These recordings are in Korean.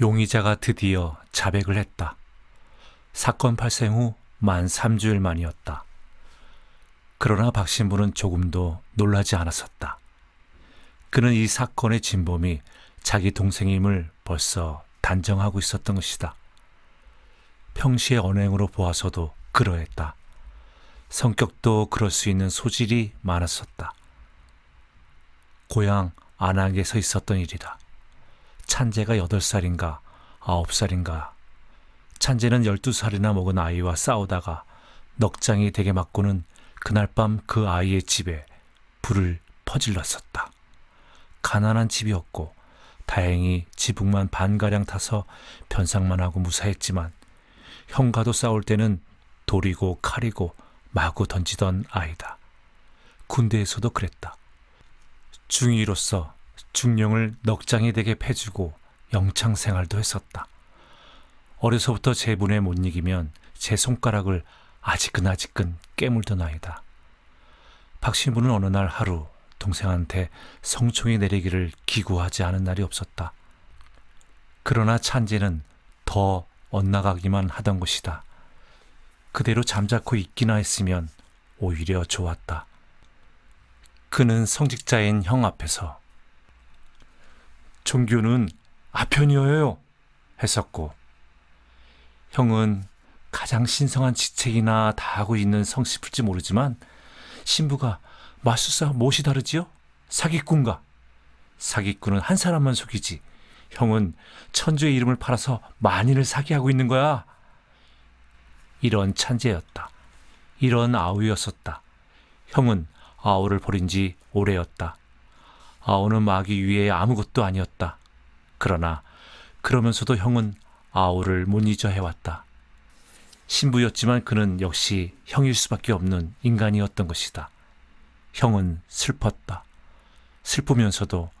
용의자가 드디어 자백을 했다. 사건 발생 후 만 3주일 만이었다. 그러나 박 신부는 조금도 놀라지 않았었다. 그는 이 사건의 진범이 자기 동생임을 벌써 단정하고 있었던 것이다. 평시의 언행으로 보아서도 그러했다. 성격도 그럴 수 있는 소질이 많았었다. 고향 안악에서 있었던 일이다. 찬재가 8살인가 9살인가. 찬재는 12살이나 먹은 아이와 싸우다가 넉장이 되게 맞고는 그날 밤 그 아이의 집에 불을 퍼질렀었다. 가난한 집이었고 다행히 지붕만 반가량 타서 변상만 하고 무사했지만 형과도 싸울 때는 돌이고 칼이고 마구 던지던 아이다. 군대에서도 그랬다. 중위로서 중령을 넉장이 되게 패주고 영창 생활도 했었다. 어려서부터 제 분에 못 이기면 제 손가락을 아지끈아지끈 깨물던 아이다. 박 신부는 어느 날 하루 동생한테 성총이 내리기를 기구하지 않은 날이 없었다. 그러나 찬재는 더 엇나가기만 하던 것이다. 그대로 잠자코 있기나 했으면 오히려 좋았다. 그는 성직자인 형 앞에서 종교는 아편이어요 했었고, 형은 가장 신성한 지책이나 다 하고 있는 성씨일지 모르지만 신부가 마술사 무엇이 다르지요? 사기꾼과. 사기꾼은 한 사람만 속이지. 형은 천주의 이름을 팔아서 만인을 사기하고 있는 거야. 이런 찬재였다. 이런 아우였었다. 형은 아우를 버린 지 오래였다. 아우는 마귀 위에 아무것도 아니었다. 그러나 그러면서도 형은 아우를 못 잊어 해왔다. 신부였지만 그는 역시 형일 수밖에 없는 인간이었던 것이다. 형은 슬펐다. 슬프면서도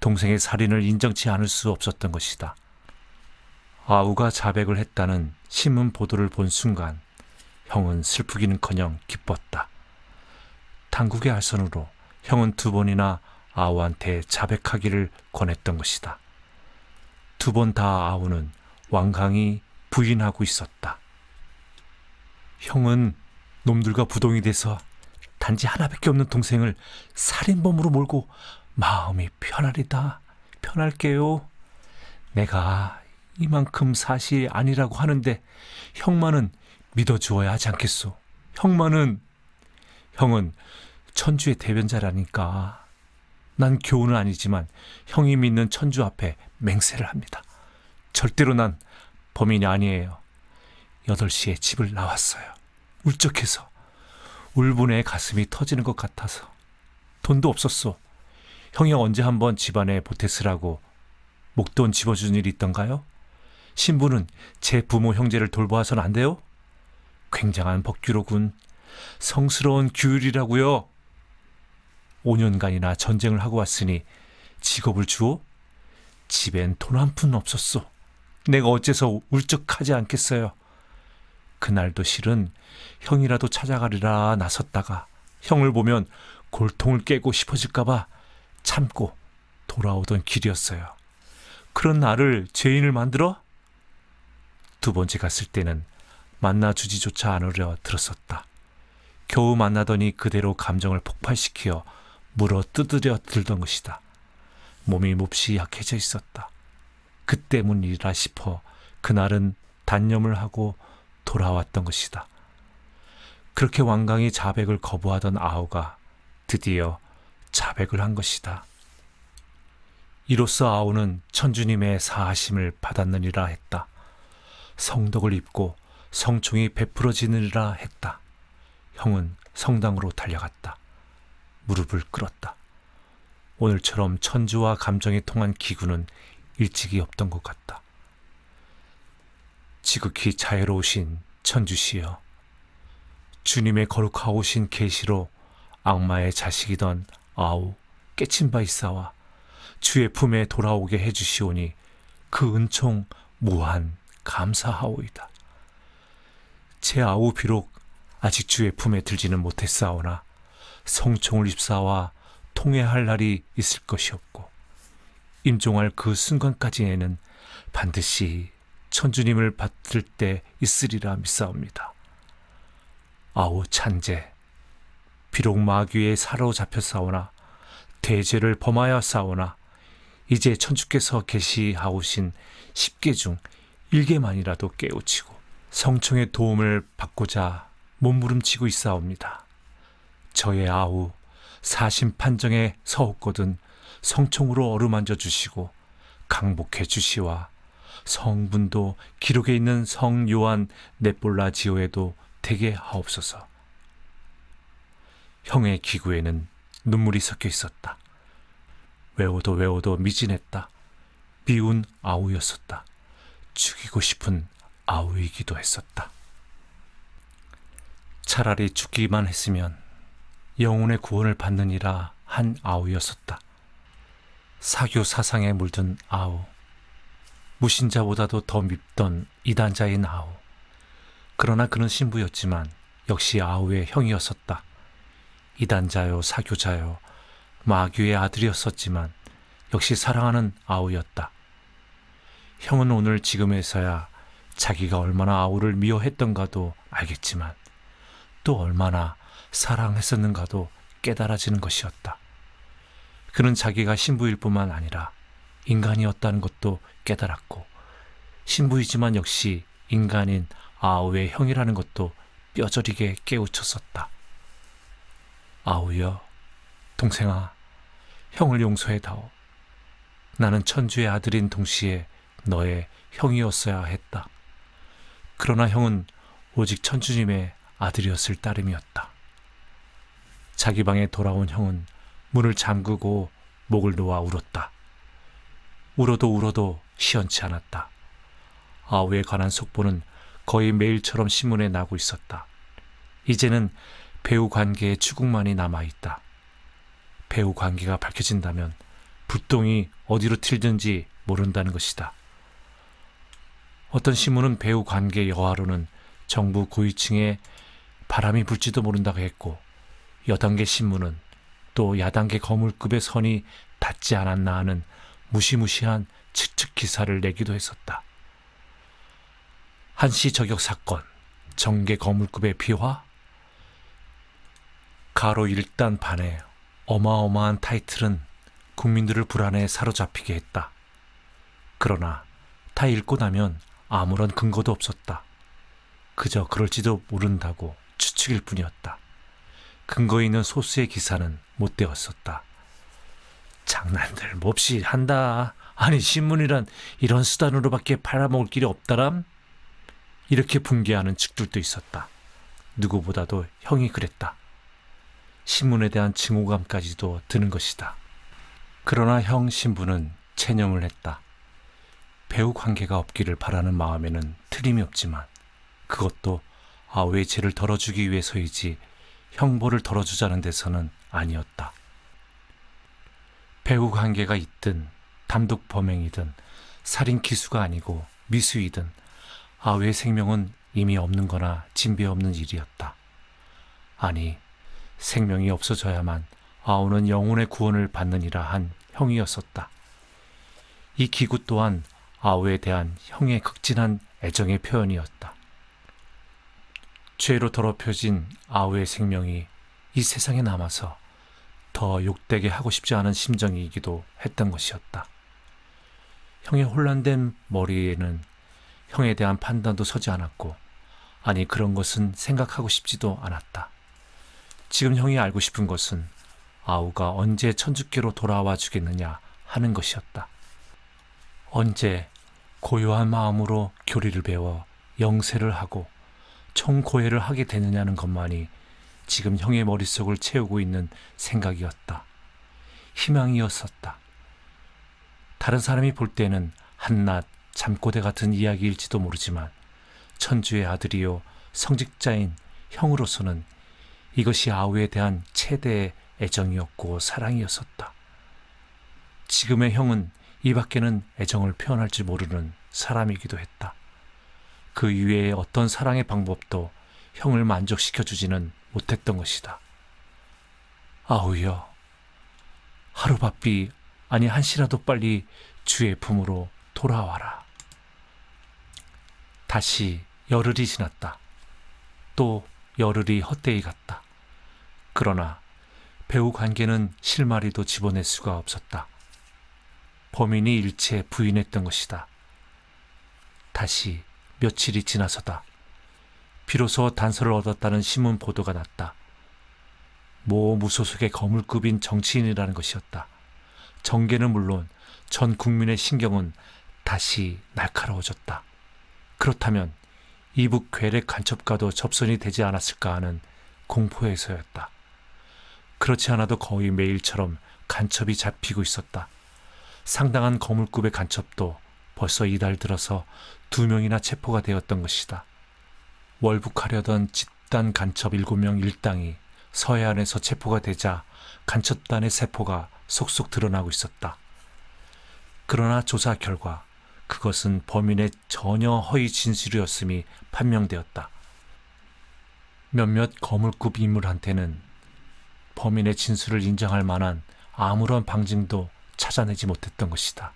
동생의 살인을 인정치 않을 수 없었던 것이다. 아우가 자백을 했다는 신문 보도를 본 순간 형은 슬프기는커녕 기뻤다. 당국의 알선으로 형은 2번이나 아우한테 자백하기를 권했던 것이다. 2번 다 아우는 완강히 부인하고 있었다. 형은 놈들과 부동이 돼서 단지 하나밖에 없는 동생을 살인범으로 몰고 마음이 편하리다. 편할게요. 내가 이만큼 사실이 아니라고 하는데 형만은 믿어주어야 하지 않겠소. 형은 천주의 대변자라니까. 난 교우는 아니지만 형이 믿는 천주 앞에 맹세를 합니다. 절대로 난 범인이 아니에요. 8시에 집을 나왔어요. 울적해서. 울분에 가슴이 터지는 것 같아서. 돈도 없었어. 형이 언제 한번 집안에 보태쓰라고 목돈 집어준 일이 있던가요? 신부는 제 부모 형제를 돌보아서는 안 돼요? 굉장한 법규로군. 성스러운 규율이라고요. 5년간이나 전쟁을 하고 왔으니 직업을 주오? 집엔 돈 한 푼 없었어. 내가 어째서 울적하지 않겠어요. 그날도 실은 형이라도 찾아가리라 나섰다가 형을 보면 골통을 깨고 싶어질까봐 참고 돌아오던 길이었어요. 그런 나를 죄인을 만들어? 2번째 갔을 때는 만나주지조차 않으려 들었었다. 겨우 만나더니 그대로 감정을 폭발시켜 물어 뜯으려 들던 것이다. 몸이 몹시 약해져 있었다. 그 때문이라 싶어 그날은 단념을 하고 돌아왔던 것이다. 그렇게 완강히 자백을 거부하던 아우가 드디어 자백을 한 것이다. 이로써 아우는 천주님의 사하심을 받았느니라 했다. 성덕을 입고 성총이 베풀어지느니라 했다. 형은 성당으로 달려갔다. 무릎을 꿇었다. 오늘처럼 천주와 감정이 통한 기구는 일찍이 없던 것 같다. 지극히 자애로우신 천주시여, 주님의 거룩하오신 계시로 악마의 자식이던 아우 깨친 바 있사와 주의 품에 돌아오게 해주시오니 그 은총 무한 감사하오이다. 제 아우 비록 아직 주의 품에 들지는 못했사오나 성총을 입사와 통회할 날이 있을 것이었고 임종할 그 순간까지에는 반드시 천주님을 받들 때 있으리라 믿사옵니다. 아우 찬제, 비록 마귀에 사로잡혔사오나 대죄를 범하였사오나 이제 천주께서 계시하오신 10개 중 1개만이라도 깨우치고 성청의 도움을 받고자 몸부림치고 있사옵니다. 저의 아우 사심 판정에 서없거든 성청으로 어루만져 주시고 강복해 주시와 성분도 기록에 있는 성 요한 넷볼라지오에도 되게 하옵소서. 형의 기구에는 눈물이 섞여 있었다. 외워도 미진했다. 미운 아우였었다. 죽이고 싶은 아우이기도 했었다. 차라리 죽기만 했으면 영혼의 구원을 받느니라 한 아우였었다. 사교 사상에 물든 아우, 무신자보다도 더 밉던 이단자인 아우. 그러나 그는 신부였지만 역시 아우의 형이었었다. 이단자요 사교자요 마귀의 아들이었었지만 역시 사랑하는 아우였다. 형은 오늘 지금에서야 자기가 얼마나 아우를 미워했던가도 알겠지만 또 얼마나 사랑했었는가도 깨달아지는 것이었다. 그는 자기가 신부일 뿐만 아니라 인간이었다는 것도 깨달았고 신부이지만 역시 인간인 아우의 형이라는 것도 뼈저리게 깨우쳤었다. 아우여, 동생아, 형을 용서해다오. 나는 천주의 아들인 동시에 너의 형이었어야 했다. 그러나 형은 오직 천주님의 아들이었을 따름이었다. 자기 방에 돌아온 형은 문을 잠그고 목을 놓아 울었다. 울어도 시원치 않았다. 아우에 관한 속보는 거의 매일처럼 신문에 나고 있었다. 이제는 배우 관계의 추궁만이 남아있다. 배우 관계가 밝혀진다면 불똥이 어디로 튈든지 모른다는 것이다. 어떤 신문은 배우 관계 여하로는 정부 고위층에 바람이 불지도 모른다고 했고 여당계 신문은 또 야당계 거물급의 선이 닿지 않았나 하는 무시무시한 측측 기사를 내기도 했었다. 한시 저격 사건, 정계 거물급의 비화, 가로 일단 반의 어마어마한 타이틀은 국민들을 불안에 사로잡히게 했다. 그러나 다 읽고 나면 아무런 근거도 없었다. 그저 그럴지도 모른다고 추측일 뿐이었다. 근거 있는 소수의 기사는 못 되었었다. 장난들 몹시 한다. 아니 신문이란 이런 수단으로밖에 팔아먹을 길이 없다람? 이렇게 붕괴하는 측들도 있었다. 누구보다도 형이 그랬다. 신문에 대한 증오감까지도 드는 것이다. 그러나 형 신부는 체념을 했다. 배우 관계가 없기를 바라는 마음에는 틀림이 없지만 그것도 아우의 죄를 덜어주기 위해서이지 형벌을 덜어주자는 데서는 아니었다. 배우 관계가 있든 단독 범행이든 살인 기수가 아니고 미수이든 아우의 생명은 이미 없는 거나 진배 없는 일이었다. 아니 생명이 없어져야만 아우는 영혼의 구원을 받느니라 한 형이었었다. 이 기구 또한 아우에 대한 형의 극진한 애정의 표현이었다. 죄로 더럽혀진 아우의 생명이 이 세상에 남아서 더 욕되게 하고 싶지 않은 심정이기도 했던 것이었다. 형의 혼란된 머리에는 형에 대한 판단도 서지 않았고 아니 그런 것은 생각하고 싶지도 않았다. 지금 형이 알고 싶은 것은 아우가 언제 천주께로 돌아와 주겠느냐 하는 것이었다. 언제 고요한 마음으로 교리를 배워 영세를 하고 총고해를 하게 되느냐는 것만이 지금 형의 머릿속을 채우고 있는 생각이었다. 희망이었었다. 다른 사람이 볼 때는 한낱 잠꼬대 같은 이야기일지도 모르지만 천주의 아들이요 성직자인 형으로서는 이것이 아우에 대한 최대의 애정이었고 사랑이었었다. 지금의 형은 이 밖에는 애정을 표현할 줄 모르는 사람이기도 했다. 그 이외의 어떤 사랑의 방법도 형을 만족시켜주지는 못했던 것이다. 아우여, 하루바삐 아니 한시라도 빨리 주의 품으로 돌아와라. 다시 열흘이 지났다. 또 열흘이 헛되이 갔다. 그러나 배우 관계는 실마리도 집어낼 수가 없었다. 범인이 일체 부인했던 것이다. 다시 며칠이 지나서다. 비로소 단서를 얻었다는 신문 보도가 났다. 모 무소속의 거물급인 정치인이라는 것이었다. 정계는 물론 전 국민의 신경은 다시 날카로워졌다. 그렇다면 이북 괴뢰 간첩과도 접선이 되지 않았을까 하는 공포에서였다. 그렇지 않아도 거의 매일처럼 간첩이 잡히고 있었다. 상당한 거물급의 간첩도 벌써 이달 들어서 2명이나 체포가 되었던 것이다. 월북하려던 집단 간첩 7명 일당이 서해안에서 체포가 되자 간첩단의 세포가 속속 드러나고 있었다. 그러나 조사 결과 그것은 범인의 전혀 허위 진술이었음이 판명되었다. 몇몇 거물급 인물한테는 범인의 진술을 인정할 만한 아무런 방증도 찾아내지 못했던 것이다.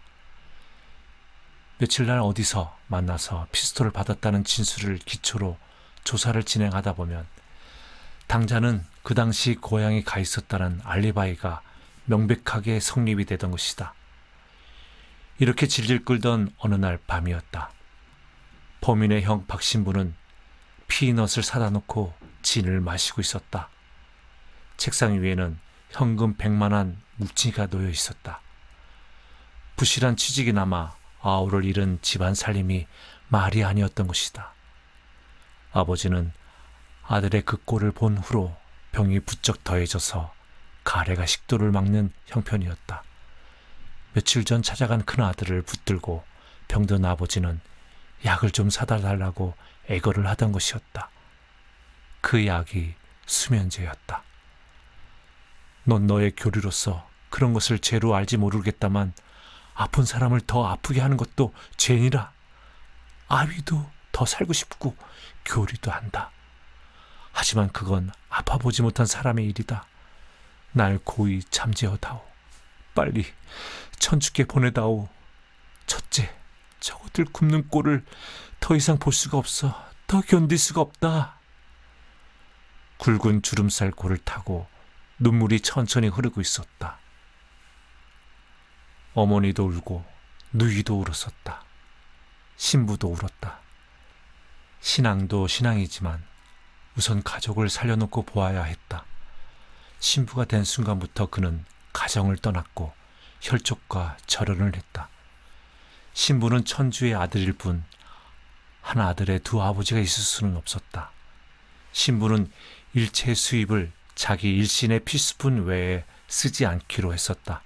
며칠 날 어디서 만나서 피스톨을 받았다는 진술을 기초로 조사를 진행하다 보면 당자는 그 당시 고향에 가 있었다는 알리바이가 명백하게 성립이 되던 것이다. 이렇게 질질 끌던 어느 날 밤이었다. 범인의 형 박신부는 피넛을 사다 놓고 진을 마시고 있었다. 책상 위에는 현금 100만 원 묵지가 놓여 있었다. 부실한 취직이 남아 아우를 잃은 집안 살림이 말이 아니었던 것이다. 아버지는 아들의 그 꼴을 본 후로 병이 부쩍 더해져서 가래가 식도를 막는 형편이었다. 며칠 전 찾아간 큰아들을 붙들고 병든 아버지는 약을 좀 사다 달라고 애걸을 하던 것이었다. 그 약이 수면제였다. 넌 너의 교리로서 그런 것을 죄로 알지 모르겠다만 아픈 사람을 더 아프게 하는 것도 죄니라. 아위도 더 살고 싶고 교리도 한다. 하지만 그건 아파보지 못한 사람의 일이다. 날 고이 잠재어다오. 빨리 천주께 보내다오. 첫째, 저것들 굽는 꼴을 더 이상 볼 수가 없어. 더 견딜 수가 없다. 굵은 주름살 골을 타고 눈물이 천천히 흐르고 있었다. 어머니도 울고 누이도 울었었다. 신부도 울었다. 신앙도 신앙이지만 우선 가족을 살려놓고 보아야 했다. 신부가 된 순간부터 그는 가정을 떠났고 혈족과 절연을 했다. 신부는 천주의 아들일 뿐 한 아들의 두 아버지가 있을 수는 없었다. 신부는 일체 수입을 자기 일신의 필수품 외에 쓰지 않기로 했었다.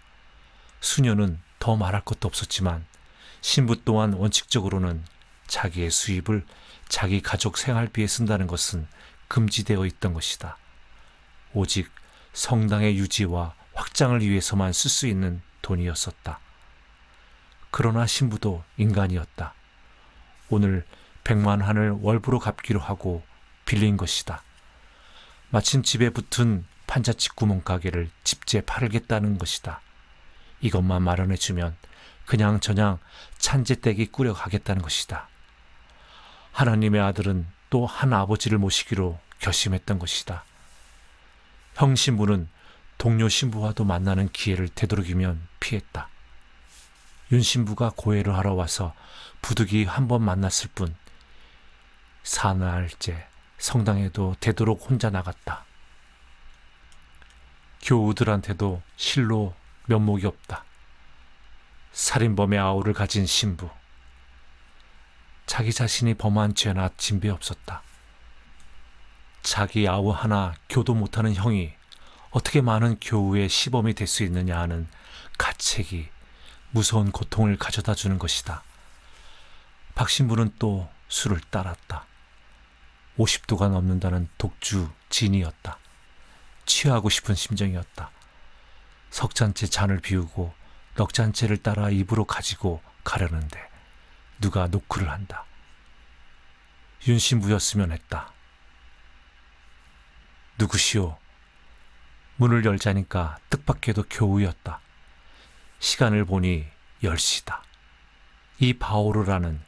수녀는 더 말할 것도 없었지만 신부 또한 원칙적으로는 자기의 수입을 자기 가족 생활비에 쓴다는 것은 금지되어 있던 것이다. 오직 성당의 유지와 확장을 위해서만 쓸 수 있는 돈이었었다. 그러나 신부도 인간이었다. 오늘 100만 환을 월부로 갚기로 하고 빌린 것이다. 마침 집에 붙은 판자집 구멍가게를 집재 팔겠다는 것이다. 이것만 마련해주면 그냥저냥 찬재댁이 꾸려가겠다는 것이다. 하나님의 아들은 또 한 아버지를 모시기로 결심했던 것이다. 형 신부는 동료 신부와도 만나는 기회를 되도록이면 피했다. 윤 신부가 고해를 하러 와서 부득이 한 번 만났을 뿐 사나흘째 성당에도 되도록 혼자 나갔다. 교우들한테도 실로 면목이 없다. 살인범의 아우를 가진 신부. 자기 자신이 범한 죄나 진배 없었다. 자기 아우 하나 교도 못하는 형이 어떻게 많은 교우의 시범이 될 수 있느냐 하는 가책이 무서운 고통을 가져다 주는 것이다. 박 신부는 또 술을 따랐다. 50도가 넘는다는 독주 진이었다. 취하고 싶은 심정이었다. 석 잔째 잔을 비우고 넉 잔째를 따라 입으로 가지고 가려는데 누가 노크를 한다. 윤 신부였으면 했다. 누구시오? 문을 열자니까 뜻밖에도 교우였다. 시간을 보니 10시다. 이 바오로라는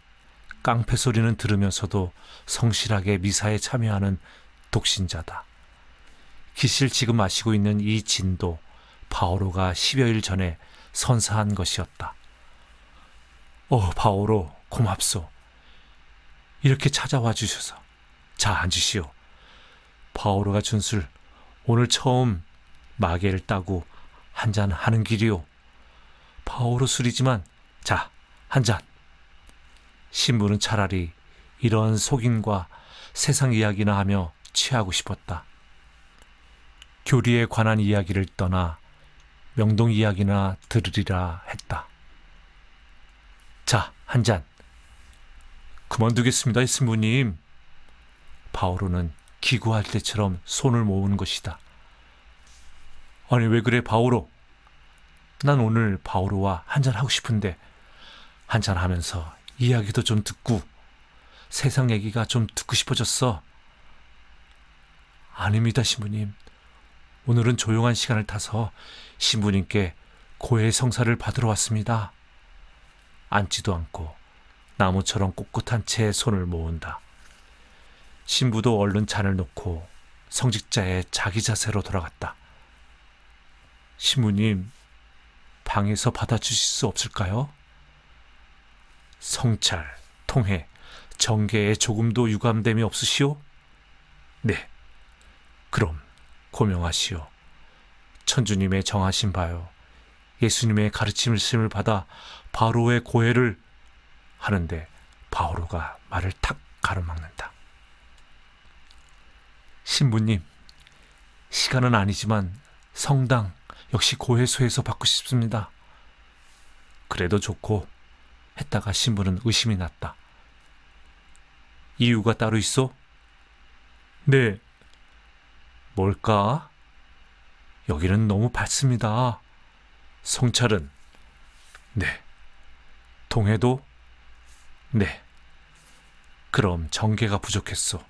깡패 소리는 들으면서도 성실하게 미사에 참여하는 독신자다. 기실 지금 마시고 있는 이 진도 바오로가 10여일 전에 선사한 것이었다. 바오로 고맙소. 이렇게 찾아와 주셔서. 자, 앉으시오. 바오로가 준 술 오늘 처음 마개를 따고 한잔 하는 길이오. 바오로 술이지만 자, 한잔. 신부는 차라리 이런 속임과 세상 이야기나 하며 취하고 싶었다. 교리에 관한 이야기를 떠나 명동 이야기나 들으리라 했다. 자, 한잔. 그만두겠습니다, 신부님. 바오로는 기구할 때처럼 손을 모으는 것이다. 아니, 왜 그래, 바오로? 난 오늘 바오로와 한잔하고 싶은데 한잔하면서 이야기도 좀 듣고 세상 얘기가 좀 듣고 싶어졌어. 아닙니다, 신부님. 오늘은 조용한 시간을 타서 신부님께 고해 성사를 받으러 왔습니다. 앉지도 않고 나무처럼 꼿꼿한 채 손을 모은다. 신부도 얼른 잔을 놓고 성직자의 자기 자세로 돌아갔다. 신부님, 방에서 받아주실 수 없을까요? 성찰, 통해, 정계에 조금도 유감됨이 없으시오? 네, 그럼 고명하시오. 천주님의 정하신 바요. 예수님의 가르침을 받아 바로의 고해를 하는데 바오로가 말을 탁 가로막는다. 신부님, 시간은 아니지만 성당 역시 고해소에서 받고 싶습니다. 그래도 좋고 했다가 신부는 의심이 났다. 이유가 따로 있어? 네. 뭘까? 여기는 너무 밝습니다. 성찰은? 네. 동해도? 네. 그럼 정계가 부족했소.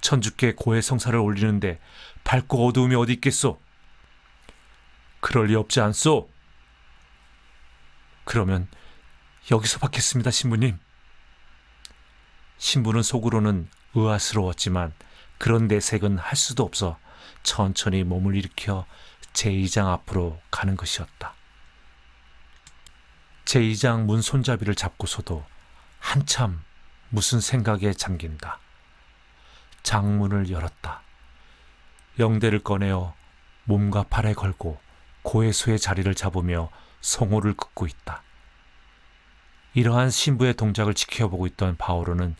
천주께 고해 성사를 올리는데 밝고 어두움이 어디 있겠소? 그럴 리 없지 않소? 그러면 여기서 받겠습니다, 신부님. 신부는 속으로는 의아스러웠지만 그런 내색은 할 수도 없어 천천히 몸을 일으켜 제2장 앞으로 가는 것이었다. 제2장 문 손잡이를 잡고서도 한참 무슨 생각에 잠긴다. 장문을 열었다. 영대를 꺼내어 몸과 팔에 걸고 고해소의 자리를 잡으며 성호를 긋고 있다. 이러한 신부의 동작을 지켜보고 있던 바오로는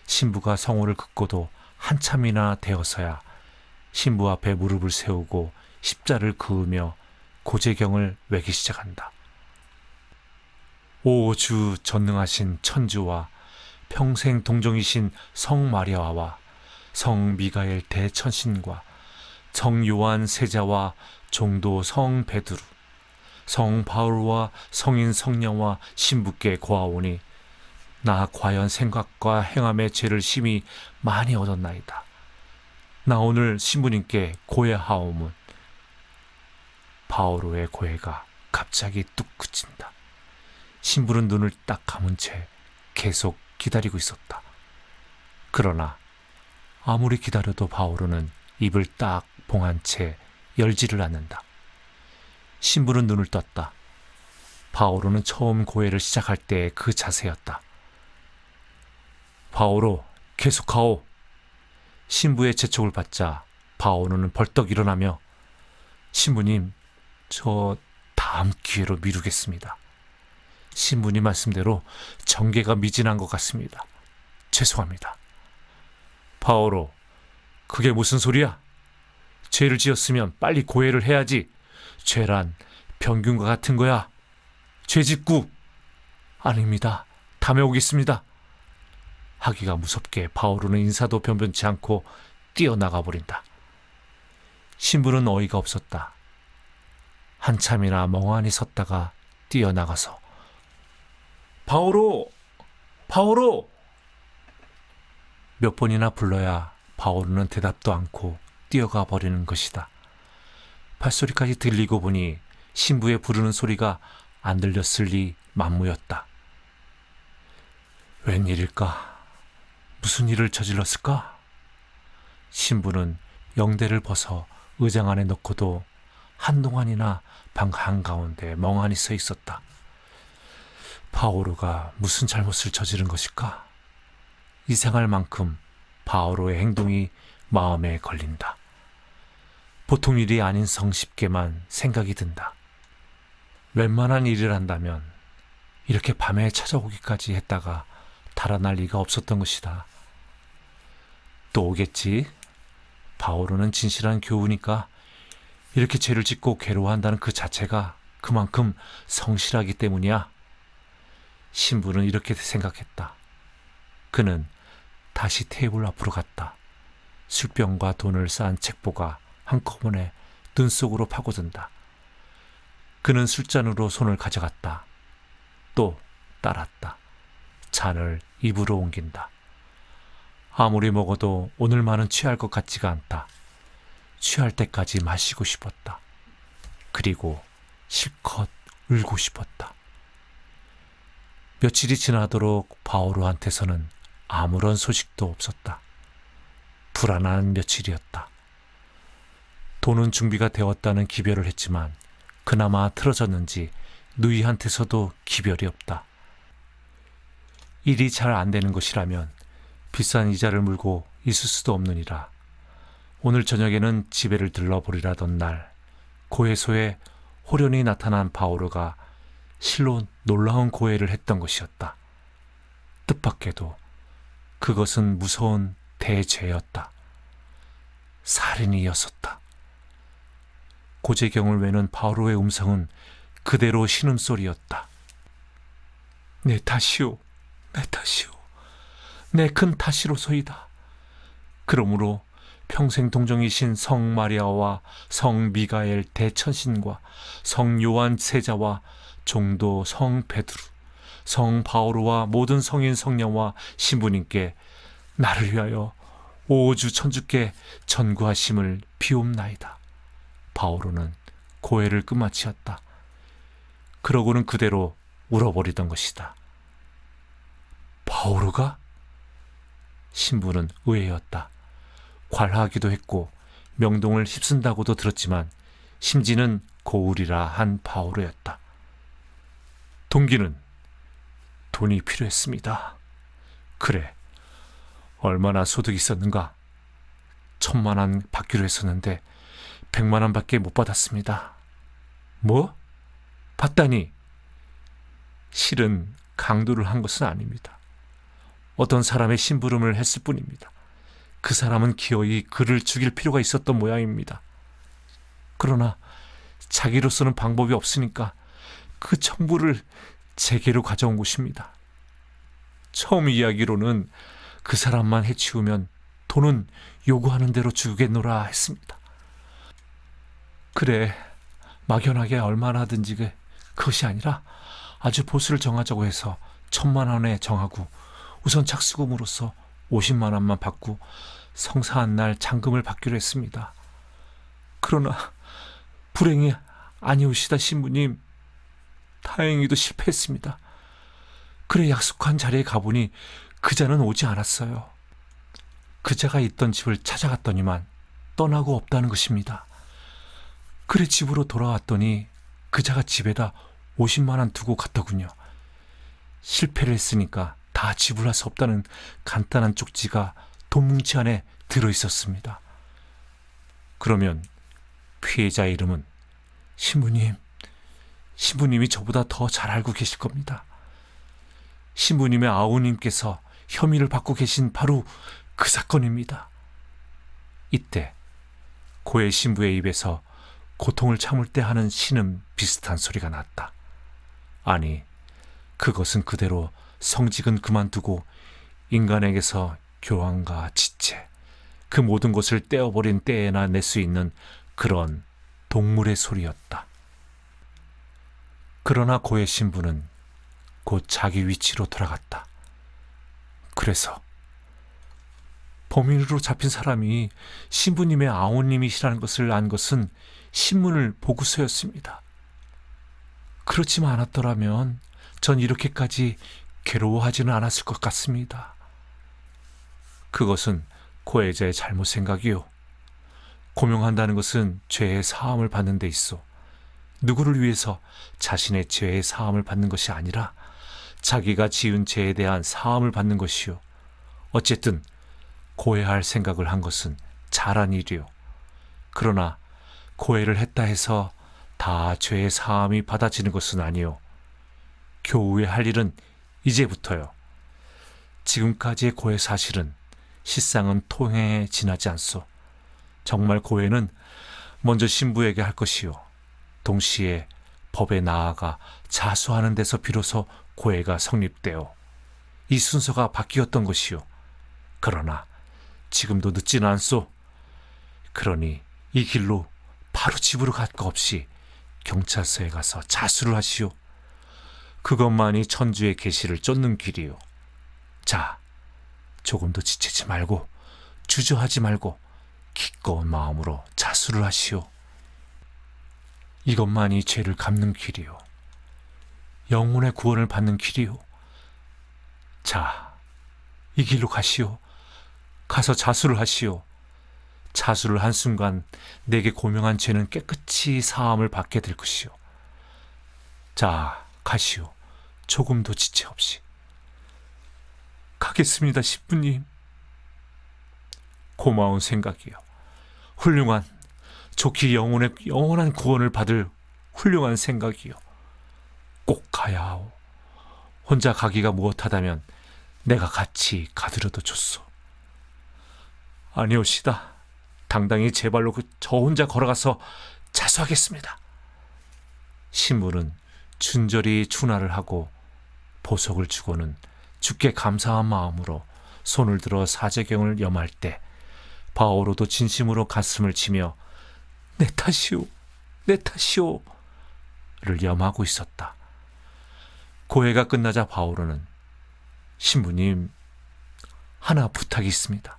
신부가 성호를 긋고도 한참이나 되어서야 신부 앞에 무릎을 세우고 십자를 그으며 고재경을 외기 시작한다. 오 주 전능하신 천주와 평생 동정이신 성 마리아와 성 미가엘 대천신과 성 요한 세자와 종도 성 베드루, 성 바울과 성인 성령과 신부께 고하오니 나 과연 생각과 행함의 죄를 심히 많이 얻었나이다. 나 오늘 신부님께 고해하오문. 바오로의 고해가 갑자기 뚝 그친다. 신부는 눈을 딱 감은 채 계속 기다리고 있었다. 그러나 아무리 기다려도 바오로는 입을 딱 봉한 채 열지를 않는다. 신부는 눈을 떴다. 바오로는 처음 고해를 시작할 때 그 자세였다. 바오로, 계속하오. 신부의 재촉을 받자 바오로는 벌떡 일어나며 신부님, 저 다음 기회로 미루겠습니다. 신부님 말씀대로 정계가 미진한 것 같습니다. 죄송합니다. 바오로, 그게 무슨 소리야? 죄를 지었으면 빨리 고해를 해야지. 죄란 병균과 같은 거야. 죄짓구. 아닙니다. 다음에 오겠습니다. 하기가 무섭게 바오로는 인사도 변변치 않고 뛰어나가 버린다. 신부는 어이가 없었다. 한참이나 멍하니 섰다가 뛰어나가서 바오로! 바오로! 몇 번이나 불러야 바오로는 대답도 않고 뛰어가 버리는 것이다. 발소리까지 들리고 보니 신부의 부르는 소리가 안 들렸을 리 만무였다. 웬일일까? 무슨 일을 저질렀을까? 신부는 영대를 벗어 의장 안에 넣고도 한동안이나 방 한가운데 멍하니 서 있었다. 바오로가 무슨 잘못을 저지른 것일까? 이상할 만큼 바오로의 행동이 마음에 걸린다. 보통 일이 아닌 성쉽게만 생각이 든다. 웬만한 일을 한다면 이렇게 밤에 찾아오기까지 했다가 달아날 리가 없었던 것이다. 또 오겠지. 바오로는 진실한 교우니까 이렇게 죄를 짓고 괴로워한다는 그 자체가 그만큼 성실하기 때문이야. 신부는 이렇게 생각했다. 그는 다시 테이블 앞으로 갔다. 술병과 돈을 쌓은 책보가 한꺼번에 눈 속으로 파고든다. 그는 술잔으로 손을 가져갔다. 또 따랐다. 잔을 입으로 옮긴다. 아무리 먹어도 오늘만은 취할 것 같지가 않다. 취할 때까지 마시고 싶었다. 그리고 실컷 울고 싶었다. 며칠이 지나도록 바오로한테서는 아무런 소식도 없었다. 불안한 며칠이었다. 돈은 준비가 되었다는 기별을 했지만 그나마 틀어졌는지 누이한테서도 기별이 없다. 일이 잘 안 되는 것이라면 비싼 이자를 물고 있을 수도 없느니라. 오늘 저녁에는 집에를 들러보리라던 날 고해소에 호련히 나타난 바오로가 실로 놀라운 고해를 했던 것이었다. 뜻밖에도 그것은 무서운 대죄였다. 살인이었었다. 고재경을 외는 바오로의 음성은 그대로 신음소리였다. 내 탓이오, 내 탓이오, 내 큰 탓이로소이다. 그러므로 평생 동정이신 성 마리아와 성 미가엘 대천신과 성 요한 세자와 종도 성 베드루, 성 바오로와 모든 성인 성녀와 신부님께 나를 위하여 오주 천주께 전구하심을 비옵나이다. 바오로는 고해를 끝마치었다. 그러고는 그대로 울어버리던 것이다. 바오로가? 신부는 의외였다. 관하기도 했고 명동을 휩쓴다고도 들었지만 심지는 고울이라 한 바오로였다. 동기는 돈이 필요했습니다. 그래, 얼마나 소득이 있었는가? 1,000만 원 받기로 했었는데 100만 원밖에 못 받았습니다. 뭐? 받다니? 실은 강도를 한 것은 아닙니다. 어떤 사람의 심부름을 했을 뿐입니다. 그 사람은 기어이 그를 죽일 필요가 있었던 모양입니다. 그러나 자기로서는 방법이 없으니까 그 청부를 제게로 가져온 것입니다. 처음 이야기로는 그 사람만 해치우면 돈은 요구하는 대로 주겠노라 했습니다. 그래, 막연하게 얼마나든지 그것이 아니라 아주 보수를 정하자고 해서 1,000만 원에 정하고 우선 착수금으로서 50만 원만 받고 성사한 날 잔금을 받기로 했습니다. 그러나 불행이 아니오시다 신부님. 다행히도 실패했습니다. 그래 약속한 자리에 가보니 그자는 오지 않았어요. 그자가 있던 집을 찾아갔더니만 떠나고 없다는 것입니다. 그래 집으로 돌아왔더니 그자가 집에다 50만 원 두고 갔더군요. 실패를 했으니까 다 지불할 수 없다는 간단한 쪽지가 돈뭉치 안에 들어있었습니다. 그러면 피해자 이름은 신부님이 저보다 더 잘 알고 계실 겁니다. 신부님의 아우님께서 혐의를 받고 계신 바로 그 사건입니다. 이때 고해 신부의 입에서 고통을 참을 때 하는 신음 비슷한 소리가 났다. 아니, 그것은 그대로 성직은 그만두고 인간에게서 교황과 지체, 그 모든 것을 떼어버린 때에나 낼 수 있는 그런 동물의 소리였다. 그러나 고해 신부는 곧 자기 위치로 돌아갔다. 그래서 범인으로 잡힌 사람이 신부님의 아우님이시라는 것을 안 것은 신문을 보고서였습니다. 그렇지만 않았더라면 전 이렇게까지 괴로워하지는 않았을 것 같습니다. 그것은 고해자의 잘못 생각이요. 고명한다는 것은 죄의 사함을 받는 데 있어 누구를 위해서 자신의 죄의 사함을 받는 것이 아니라 자기가 지은 죄에 대한 사함을 받는 것이요. 어쨌든 고해할 생각을 한 것은 잘한 일이요. 그러나 고해를 했다 해서 다 죄의 사함이 받아지는 것은 아니요. 교우에 할 일은 이제부터요. 지금까지의 고해 사실은 실상은 통해에 지나지 않소. 정말 고해는 먼저 신부에게 할 것이요. 동시에 법에 나아가 자수하는 데서 비로소 고해가 성립되어 이 순서가 바뀌었던 것이요. 그러나 지금도 늦지는 않소. 그러니 이 길로 바로 집으로 갈 거 없이 경찰서에 가서 자수를 하시오. 그것만이 천주의 계시를 쫓는 길이요. 자, 조금도 지치지 말고 주저하지 말고 기꺼운 마음으로 자수를 하시오. 이것만이 죄를 갚는 길이요. 영혼의 구원을 받는 길이요. 자, 이 길로 가시오. 가서 자수를 하시오. 자수를 한 순간 내게 고명한 죄는 깨끗이 사함을 받게 될 것이오. 자, 가시오. 조금도 지체 없이. 가겠습니다, 신부님. 고마운 생각이요. 훌륭한, 좋기 영혼의 영원한 구원을 받을 훌륭한 생각이요. 꼭 가야 하오. 혼자 가기가 무엇하다면 내가 같이 가드려도 좋소. 아니오시다. 당당히 제 발로 저 혼자 걸어가서 자수하겠습니다. 신부는 준절히 충화를 하고 보석을 주고는 주께 감사한 마음으로 손을 들어 사제경을 염할 때 바오로도 진심으로 가슴을 치며 내 탓이오, 내 탓이오 를 염하고 있었다. 고해가 끝나자 바오로는 신부님, 하나 부탁이 있습니다.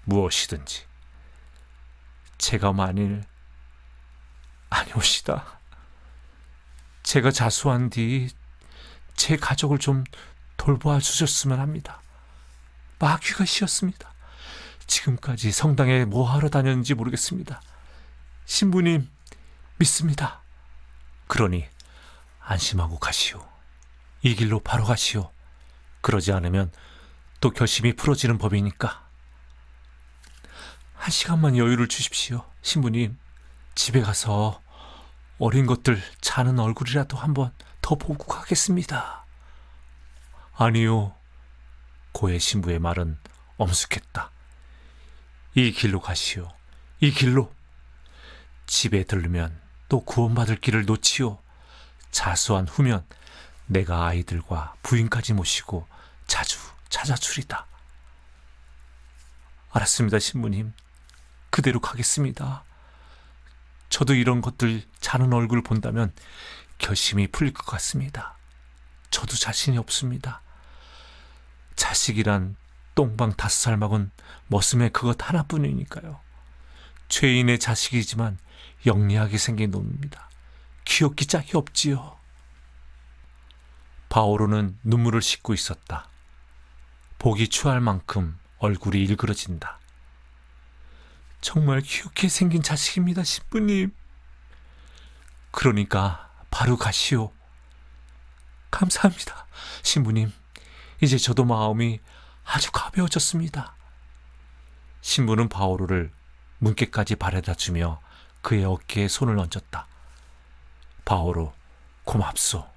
무엇이든지. 제가 만일 아니오시다. 제가 자수한 뒤 제 가족을 좀 돌보아 주셨으면 합니다. 마귀가 씌었습니다. 지금까지 성당에 뭐 하러 다녔는지 모르겠습니다. 신부님 믿습니다. 그러니 안심하고 가시오. 이 길로 바로 가시오. 그러지 않으면 또 결심이 풀어지는 법이니까. 한 시간만 여유를 주십시오. 신부님, 집에 가서 어린 것들 자는 얼굴이라도 한번 더 보고 가겠습니다. 아니요. 고해 신부의 말은 엄숙했다. 이 길로 가시오. 이 길로. 집에 들르면 또 구원받을 길을 놓치오. 자수한 후면 내가 아이들과 부인까지 모시고 자주 찾아주리다. 알았습니다, 신부님. 그대로 가겠습니다. 저도 이런 것들 자는 얼굴 본다면 결심이 풀릴 것 같습니다. 저도 자신이 없습니다. 자식이란 똥방 5살 먹은 머슴의 그것 하나뿐이니까요. 죄인의 자식이지만 영리하게 생긴 놈입니다. 귀엽기 짝이 없지요. 바오로는 눈물을 씻고 있었다. 보기 추할 만큼 얼굴이 일그러진다. 정말 귀엽게 생긴 자식입니다, 신부님. 그러니까 바로 가시오. 감사합니다, 신부님. 이제 저도 마음이 아주 가벼워졌습니다. 신부는 바오로를 문께까지 바래다 주며 그의 어깨에 손을 얹었다. 바오로, 고맙소.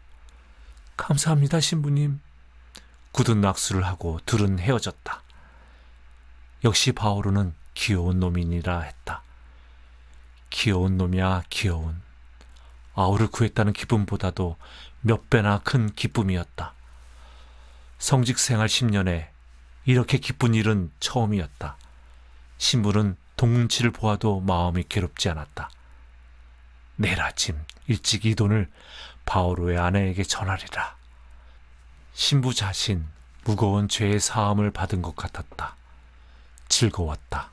감사합니다, 신부님. 굳은 악수를 하고 둘은 헤어졌다. 역시 바오로는 귀여운 놈이니라 했다. 귀여운 놈이야, 귀여운. 아우를 구했다는 기쁨보다도 몇 배나 큰 기쁨이었다. 성직 생활 10년에 이렇게 기쁜 일은 처음이었다. 신부는 동문치를 보아도 마음이 괴롭지 않았다. 내일 아침 일찍 이 돈을 바오로의 아내에게 전하리라. 신부 자신 무거운 죄의 사함을 받은 것 같았다. 즐거웠다.